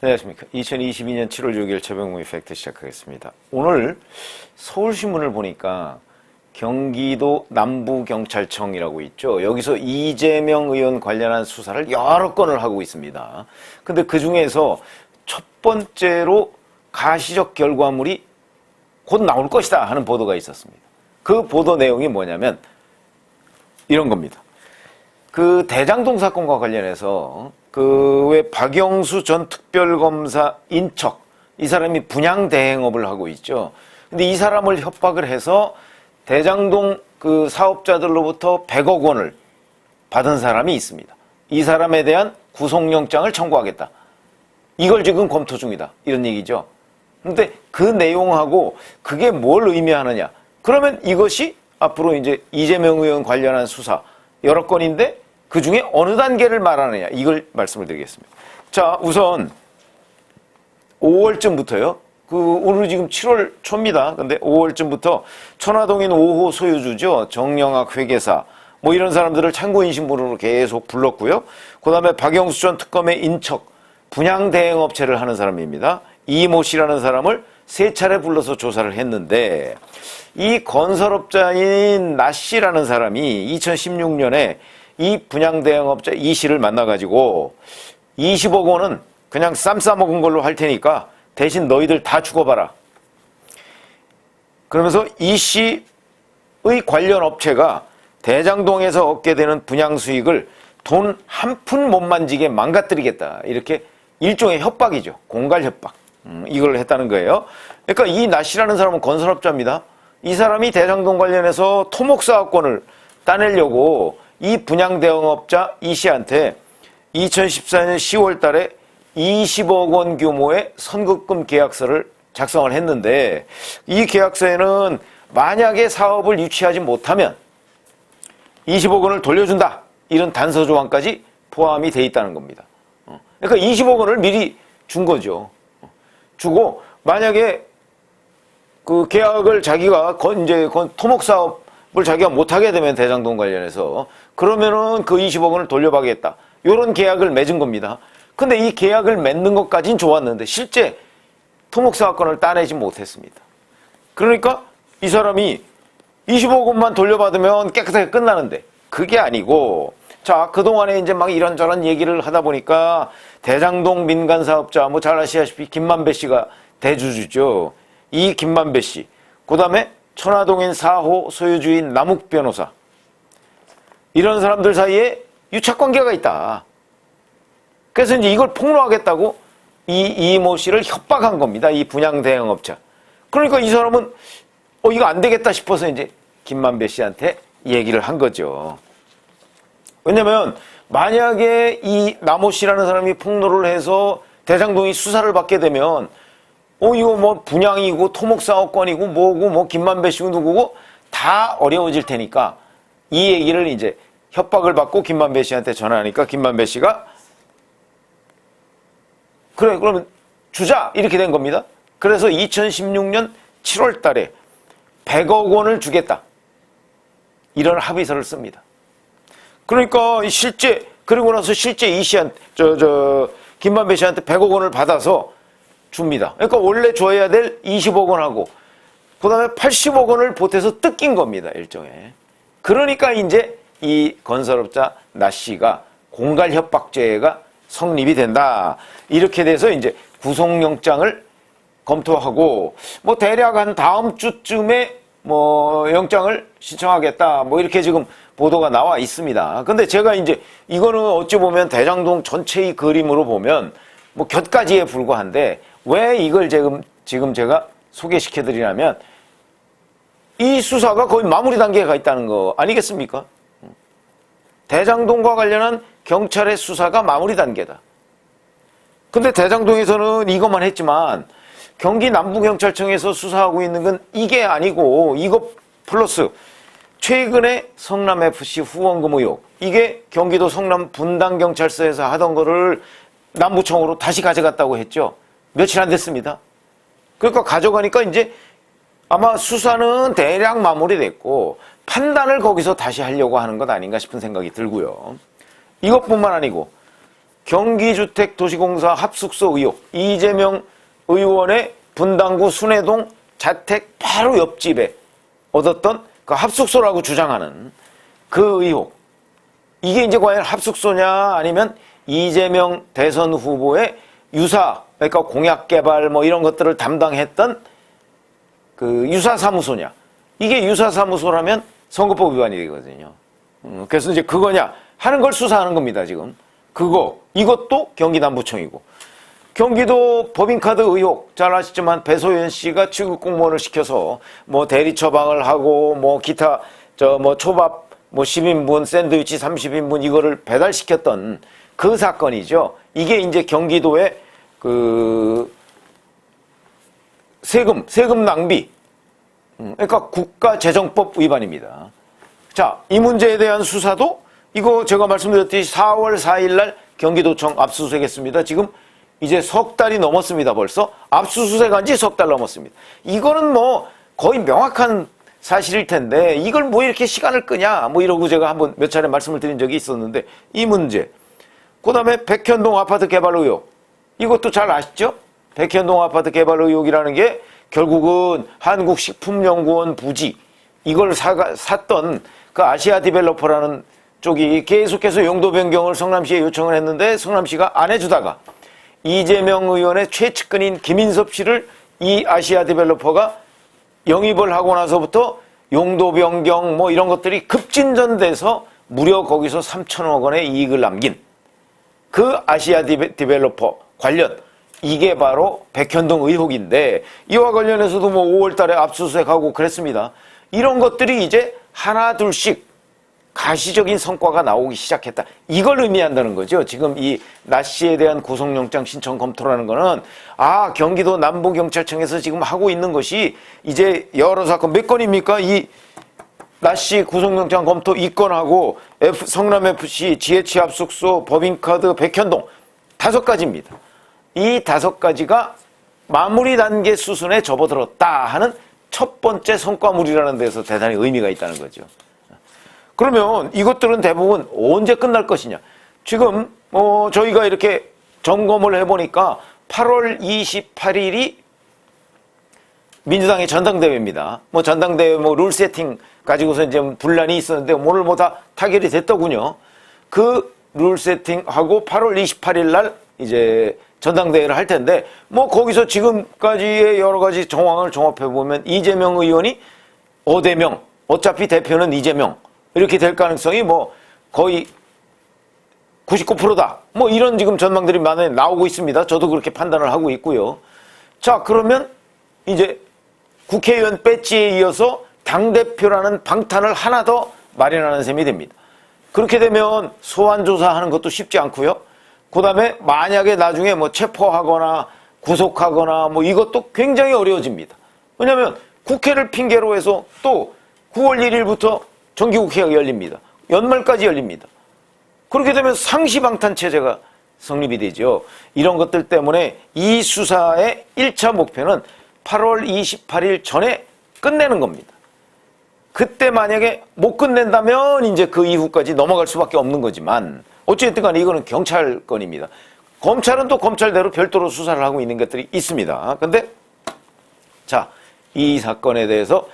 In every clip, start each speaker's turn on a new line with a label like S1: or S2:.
S1: 안녕하십니까. 2022년 7월 6일 최병무의 팩트 시작하겠습니다. 오늘 서울신문을 보니까 경기도 남부경찰청이라고 있죠. 여기서 이재명 의원 관련한 수사를 여러 건을 하고 있습니다. 근데 그 중에서 첫 번째로 가시적 결과물이 곧 나올 것이다 하는 보도가 있었습니다. 그 보도 내용이 뭐냐면 이런 겁니다. 그 대장동 사건과 관련해서 그 왜 박영수 전 특별검사 인척, 이 사람이 분양 대행업을 하고 있죠. 근데 이 사람을 협박을 해서 대장동 그 사업자들로부터 100억 원을 받은 사람이 있습니다. 이 사람에 대한 구속영장을 청구하겠다. 이걸 지금 검토 중이다. 이런 얘기죠. 근데 그 내용하고 그게 뭘 의미하느냐. 그러면 이것이 앞으로 이제 이재명 의원 관련한 수사 여러 건인데 그 중에 어느 단계를 말하느냐. 이걸 말씀을 드리겠습니다. 자, 우선 5월쯤부터요. 오늘 지금 7월 초입니다. 근데 5월쯤부터 천화동인 5호 소유주죠. 정영학 회계사. 뭐 이런 사람들을 참고인신분으로 계속 불렀고요. 그 다음에 박영수 전 특검의 인척, 분양대행업체를 하는 사람입니다. 이모 씨라는 사람을 3차례 불러서 조사를 했는데 이 건설업자인 나 씨라는 사람이 2016년에 이 분양대행업자 이 씨를 만나가지고 20억 원은 그냥 쌈 싸먹은 걸로 할 테니까 대신 너희들 다 죽어봐라. 그러면서 이 씨의 관련 업체가 대장동에서 얻게 되는 분양 수익을 돈 한 푼 못 만지게 망가뜨리겠다. 이렇게 일종의 협박이죠. 공갈 협박. 이걸 했다는 거예요. 그러니까 이 나 씨라는 사람은 건설업자입니다. 이 사람이 대장동 관련해서 토목사업권을 따내려고 이 분양대행업자 이 씨한테 2014년 10월 달에 20억 원 규모의 선급금 계약서를 작성을 했는데 이 계약서에는 만약에 사업을 유치하지 못하면 20억 원을 돌려준다. 이런 단서 조항까지 포함이 돼 있다는 겁니다. 그러니까 20억 원을 미리 준 거죠. 주고 만약에 그 계약을 자기가 이제 토목 사업을 자기가 못하게 되면 대장동 관련해서 그러면은 그 20억 원을 돌려받겠다. 이런 계약을 맺은 겁니다. 근데 이 계약을 맺는 것까지는 좋았는데 실제 토목사업권을 따내지 못했습니다. 그러니까 이 사람이 20억 원만 돌려받으면 깨끗하게 끝나는데 그게 아니고 자, 그동안에 이제 막 이런저런 얘기를 하다 보니까 대장동 민간사업자 뭐 잘 아시다시피 김만배 씨가 대주주죠. 이 김만배 씨. 그 다음에 천화동인 4호 소유주인 남욱 변호사. 이런 사람들 사이에 유착관계가 있다. 그래서 이제 이걸 폭로하겠다고 이모 씨를 협박한 겁니다. 이 분양대행업자. 그러니까 이 사람은 이거 안 되겠다 싶어서 이제 김만배 씨한테 얘기를 한 거죠. 왜냐면 만약에 이 남호 씨라는 사람이 폭로를 해서 대장동이 수사를 받게 되면 이거 뭐 분양이고 토목사업권이고 뭐고 뭐 김만배 씨고 누구고 다 어려워질 테니까 이 얘기를 이제 협박을 받고 김만배 씨한테 전화하니까 김만배 씨가 그래 그러면 주자 이렇게 된 겁니다. 그래서 2016년 7월 달에 100억 원을 주겠다. 이런 합의서를 씁니다. 그러니까 실제 그리고 나서 실제 이 씨한테 김만배 씨한테 100억 원을 받아서 줍니다. 그러니까 원래 줘야 될 20억 원하고 그다음에 80억 원을 보태서 뜯긴 겁니다. 일종의. 그러니까 이제 이 건설업자 나 씨가 공갈 협박죄가 성립이 된다. 이렇게 돼서 이제 구속영장을 검토하고 뭐 대략 한 다음 주쯤에 뭐 영장을 신청하겠다. 뭐 이렇게 지금 보도가 나와 있습니다. 근데 제가 이제 이거는 어찌 보면 대장동 전체의 그림으로 보면 뭐 곁가지에 불과한데 왜 이걸 지금 제가 소개시켜 드리냐면 이 수사가 거의 마무리 단계에 가 있다는 거 아니겠습니까? 대장동과 관련한 경찰의 수사가 마무리 단계다. 근데 대장동에서는 이것만 했지만 경기 남부경찰청에서 수사하고 있는 건 이게 아니고 이거 플러스 최근에 성남FC 후원금 의혹 이게 경기도 성남 분당경찰서에서 하던 거를 남부청으로 다시 가져갔다고 했죠. 며칠 안 됐습니다. 그러니까 가져가니까 이제 아마 수사는 대략 마무리됐고 판단을 거기서 다시 하려고 하는 것 아닌가 싶은 생각이 들고요. 이것뿐만 아니고 경기주택도시공사 합숙소 의혹, 이재명 의원의 분당구 순회동 자택 바로 옆집에 얻었던 그 합숙소라고 주장하는 그 의혹. 이게 이제 과연 합숙소냐 아니면 이재명 대선 후보의 유사, 그러니까 공약 개발 뭐 이런 것들을 담당했던 그 유사사무소냐. 이게 유사사무소라면 선거법 위반이 되거든요. 그래서 이제 그거냐 하는 걸 수사하는 겁니다, 지금. 이것도 경기남부청이고. 경기도 법인카드 의혹, 잘 아시지만 배소연 씨가 취급 공무원을 시켜서 뭐 대리 처방을 하고 뭐 기타 초밥 10인분, 샌드위치 30인분 이거를 배달시켰던 그 사건이죠. 이게 이제 경기도의 그 세금 낭비. 그러니까 국가재정법 위반입니다. 자, 이 문제에 대한 수사도 이거 제가 말씀드렸듯이 4월 4일 날 경기도청 압수수색했습니다. 지금 이제 석 달이 넘었습니다, 벌써. 압수수색한 지 석 달 넘었습니다. 이거는 뭐 거의 명확한 사실일 텐데 이걸 뭐 이렇게 시간을 끄냐 뭐 이러고 제가 한번 몇 차례 말씀을 드린 적이 있었는데 이 문제. 그 다음에 백현동 아파트 개발 의혹. 이것도 잘 아시죠? 백현동 아파트 개발 의혹이라는 게 결국은 한국식품연구원 부지 이걸 샀던 그 아시아 디벨로퍼라는 쪽이 계속해서 용도 변경을 성남시에 요청을 했는데 성남시가 안 해주다가 이재명 의원의 최측근인 김인섭 씨를 이 아시아 디벨로퍼가 영입을 하고 나서부터 용도 변경 뭐 이런 것들이 급진전돼서 무려 거기서 3천억 원의 이익을 남긴 그 아시아 디벨로퍼 관련 이게 바로 백현동 의혹인데 이와 관련해서도 뭐 5월 달에 압수수색하고 그랬습니다. 이런 것들이 이제 하나 둘씩 가시적인 성과가 나오기 시작했다. 이걸 의미한다는 거죠. 지금 이 나 씨에 대한 구속영장 신청 검토라는 거는 경기도 남부경찰청에서 지금 하고 있는 것이 이제 여러 사건 몇 건입니까? 이 나 씨 구속영장 검토 2건하고 성남FC, 지혜취합숙소, 법인카드, 백현동 5가지입니다. 이 5가지가 마무리 단계 수순에 접어들었다 하는 첫 번째 성과물이라는 데서 대단히 의미가 있다는 거죠. 그러면 이것들은 대부분 언제 끝날 것이냐. 지금 저희가 이렇게 점검을 해보니까 8월 28일이 민주당의 전당대회입니다. 전당대회 룰 세팅 가지고서 이제 분란이 있었는데 오늘 다 타결이 됐더군요. 그 룰 세팅하고 8월 28일 날 이제 전당대회를 할 텐데 거기서 지금까지의 여러 가지 정황을 종합해보면 이재명 의원이 5대0 어차피 대표는 이재명 이렇게 될 가능성이 거의 99%다. 이런 지금 전망들이 많이 나오고 있습니다. 저도 그렇게 판단을 하고 있고요. 자, 그러면 이제 국회의원 배지에 이어서 당대표라는 방탄을 하나 더 마련하는 셈이 됩니다. 그렇게 되면 소환조사하는 것도 쉽지 않고요. 그 다음에 만약에 나중에 체포하거나 구속하거나 이것도 굉장히 어려워집니다. 왜냐하면 국회를 핑계로 해서 또 9월 1일부터 정기국회가 열립니다. 연말까지 열립니다. 그렇게 되면 상시방탄 체제가 성립이 되죠. 이런 것들 때문에 이 수사의 1차 목표는 8월 28일 전에 끝내는 겁니다. 그때 만약에 못 끝낸다면 이제 그 이후까지 넘어갈 수밖에 없는 거지만 어쨌든 간에 이거는 경찰 건입니다. 검찰은 또 검찰대로 별도로 수사를 하고 있는 것들이 있습니다. 근데 자, 이 사건에 대해서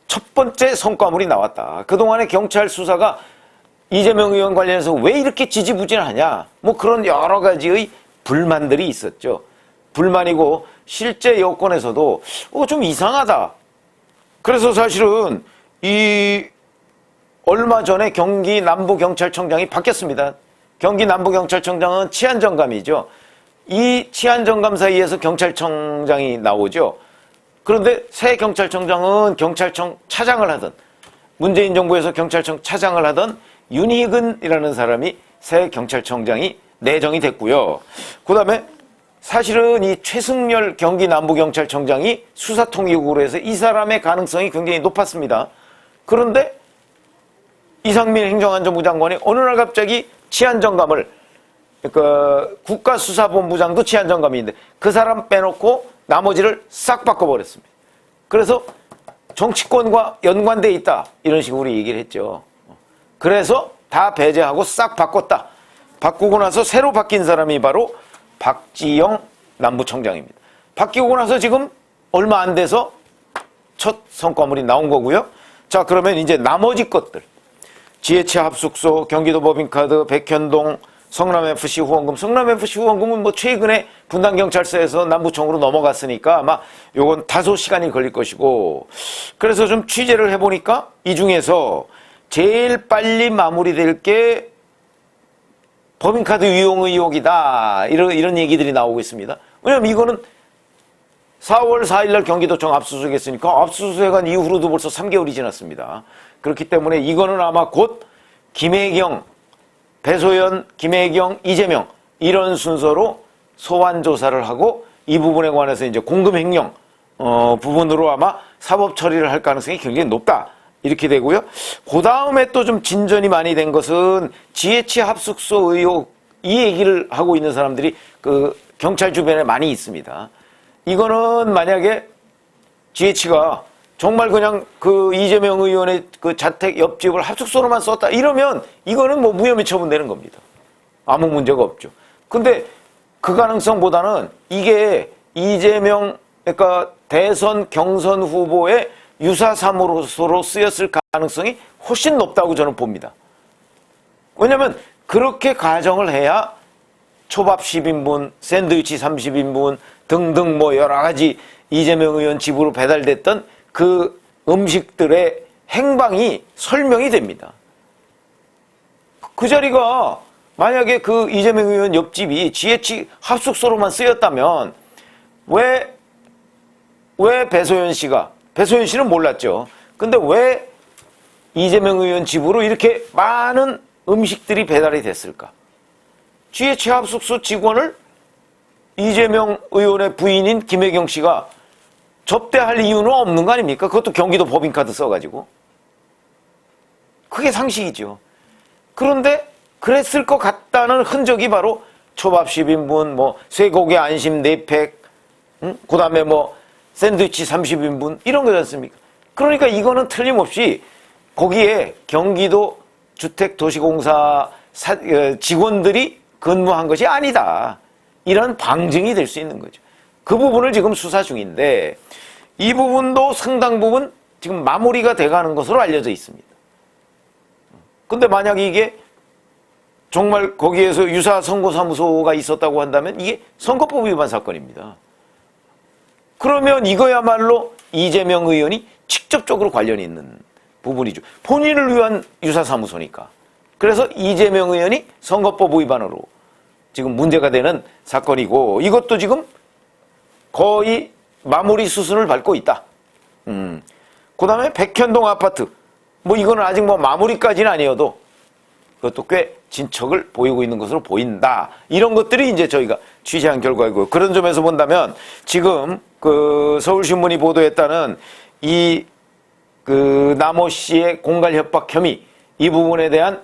S1: 첫 번째 성과물이 나왔다. 그동안의 경찰 수사가 이재명 의원 관련해서 왜 이렇게 지지부진하냐. 그런 여러 가지의 불만들이 있었죠. 불만이고 실제 여권에서도 좀 이상하다. 그래서 사실은 얼마 전에 경기 남부경찰청장이 바뀌었습니다. 경기 남부경찰청장은 치안정감이죠. 이 치안정감 사이에서 경찰청장이 나오죠. 그런데 새 경찰청장은 경찰청 차장을 하던 문재인 정부에서 경찰청 차장을 하던 윤희근이라는 사람이 새 경찰청장이 내정이 됐고요. 그 다음에 사실은 이 최승열 경기 남부경찰청장이 수사통일국으로 해서 이 사람의 가능성이 굉장히 높았습니다. 그런데 이상민 행정안전부 장관이 어느 날 갑자기 치안정감을 국가수사본부장도 치안정감인데 그 사람 빼놓고 나머지를 싹 바꿔버렸습니다. 그래서 정치권과 연관돼 있다 이런 식으로 얘기를 했죠. 그래서 다 배제하고 싹 바꿨다. 바꾸고 나서 새로 바뀐 사람이 바로 박지영 남부청장입니다. 바뀌고 나서 지금 얼마 안 돼서 첫 성과물이 나온 거고요. 자, 그러면 이제 나머지 것들. GH 합숙소, 경기도 법인카드, 백현동, 성남FC 후원금. 성남FC 후원금은 뭐 최근에 분당경찰서에서 남부청으로 넘어갔으니까 아마 요건 다소 시간이 걸릴 것이고, 그래서 좀 취재를 해보니까 이 중에서 제일 빨리 마무리될 게 법인카드 유용 의혹이다. 이런 얘기들이 나오고 있습니다. 왜냐면 이거는 4월 4일날 경기도청 압수수색했으니까 압수수색한 이후로도 벌써 3개월이 지났습니다. 그렇기 때문에 이거는 아마 곧 김혜경, 배소연, 김혜경, 이재명 이런 순서로 소환 조사를 하고 이 부분에 관해서 이제 공금 횡령 부분으로 아마 사법 처리를 할 가능성이 굉장히 높다. 이렇게 되고요. 그 다음에 또 좀 진전이 많이 된 것은 GH 합숙소 의혹 이 얘기를 하고 있는 사람들이 그 경찰 주변에 많이 있습니다. 이거는 만약에 GH가 정말 그냥 그 이재명 의원의 그 자택 옆집을 합숙소로만 썼다 이러면 이거는 뭐 무혐의 처분되는 겁니다. 아무 문제가 없죠. 근데 그 가능성보다는 이게 이재명 그러니까 대선 경선 후보의 유사사무소로 쓰였을 가능성이 훨씬 높다고 저는 봅니다. 왜냐하면 그렇게 가정을 해야 초밥 10인분, 샌드위치 30인분 등등 뭐 여러 가지 이재명 의원 집으로 배달됐던 그 음식들의 행방이 설명이 됩니다. 그 자리가 만약에 그 이재명 의원 옆집이 GH 합숙소로만 쓰였다면 왜 배소연 씨는 몰랐죠. 근데 왜 이재명 의원 집으로 이렇게 많은 음식들이 배달이 됐을까? GH 합숙소 직원을 이재명 의원의 부인인 김혜경 씨가 접대할 이유는 없는 거 아닙니까? 그것도 경기도 법인카드 써가지고. 그게 상식이죠. 그런데 그랬을 것 같다는 흔적이 바로 초밥 10인분, 뭐 쇠고기 안심 4팩, 그 다음에 뭐 샌드위치 30인분 이런 거지 않습니까? 그러니까 이거는 틀림없이 거기에 경기도 주택도시공사 직원들이 근무한 것이 아니다. 이런 방증이 될 수 있는 거죠. 그 부분을 지금 수사 중인데 이 부분도 상당 부분 지금 마무리가 돼가는 것으로 알려져 있습니다. 근데 만약 이게 정말 거기에서 유사 선거사무소가 있었다고 한다면 이게 선거법 위반 사건입니다. 그러면 이거야말로 이재명 의원이 직접적으로 관련이 있는 부분이죠. 본인을 위한 유사사무소니까. 그래서 이재명 의원이 선거법 위반으로 지금 문제가 되는 사건이고 이것도 지금 거의 마무리 수순을 밟고 있다. 그 다음에 백현동 아파트. 뭐 이거는 아직 뭐 마무리까지는 아니어도 그것도 꽤 진척을 보이고 있는 것으로 보인다. 이런 것들이 이제 저희가 취재한 결과이고요. 그런 점에서 본다면 지금 그 서울신문이 보도했다는 이 그 남호 씨의 공갈 협박 혐의 이 부분에 대한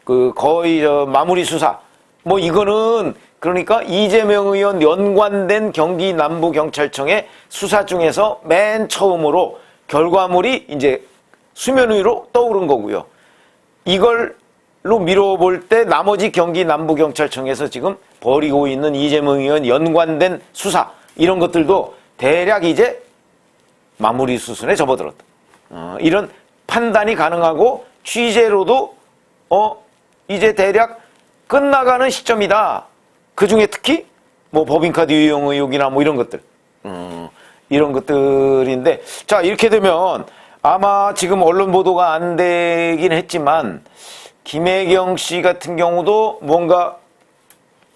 S1: 그 거의 마무리 수사. 뭐 이거는 그러니까 이재명 의원 연관된 경기 남부경찰청의 수사 중에서 맨 처음으로 결과물이 이제 수면 위로 떠오른 거고요. 이걸로 미뤄볼 때 나머지 경기 남부경찰청에서 지금 벌이고 있는 이재명 의원 연관된 수사 이런 것들도 대략 이제 마무리 수순에 접어들었다. 이런 판단이 가능하고 취재로도 이제 대략 끝나가는 시점이다. 그 중에 특히 뭐 법인카드 유용 의혹이나 뭐 이런 것들 이런 것들인데 자 이렇게 되면 아마 지금 언론 보도가 안 되긴 했지만 김혜경 씨 같은 경우도 뭔가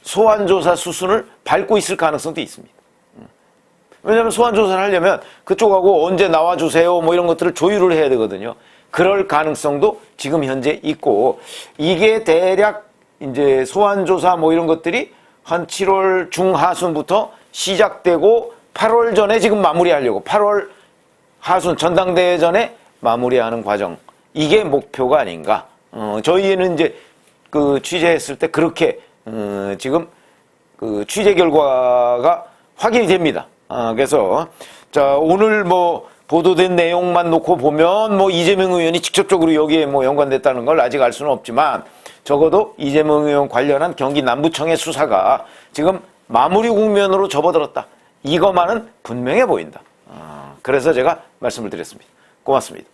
S1: 소환조사 수순을 밟고 있을 가능성도 있습니다. 왜냐하면 소환조사를 하려면 그쪽하고 언제 나와주세요 뭐 이런 것들을 조율을 해야 되거든요. 그럴 가능성도 지금 현재 있고 이게 대략 이제 소환조사 뭐 이런 것들이 한 7월 중하순부터 시작되고 8월 전에 지금 마무리하려고 8월 하순 전당대회 전에 마무리하는 과정 이게 목표가 아닌가. 저희는 이제 그 취재했을 때 그렇게 지금 그 취재 결과가 확인이 됩니다. 그래서 자 오늘 뭐 보도된 내용만 놓고 보면 뭐 이재명 의원이 직접적으로 여기에 뭐 연관됐다는 걸 아직 알 수는 없지만 적어도 이재명 의원 관련한 경기 남부청의 수사가 지금 마무리 국면으로 접어들었다. 이것만은 분명해 보인다. 그래서 제가 말씀을 드렸습니다. 고맙습니다.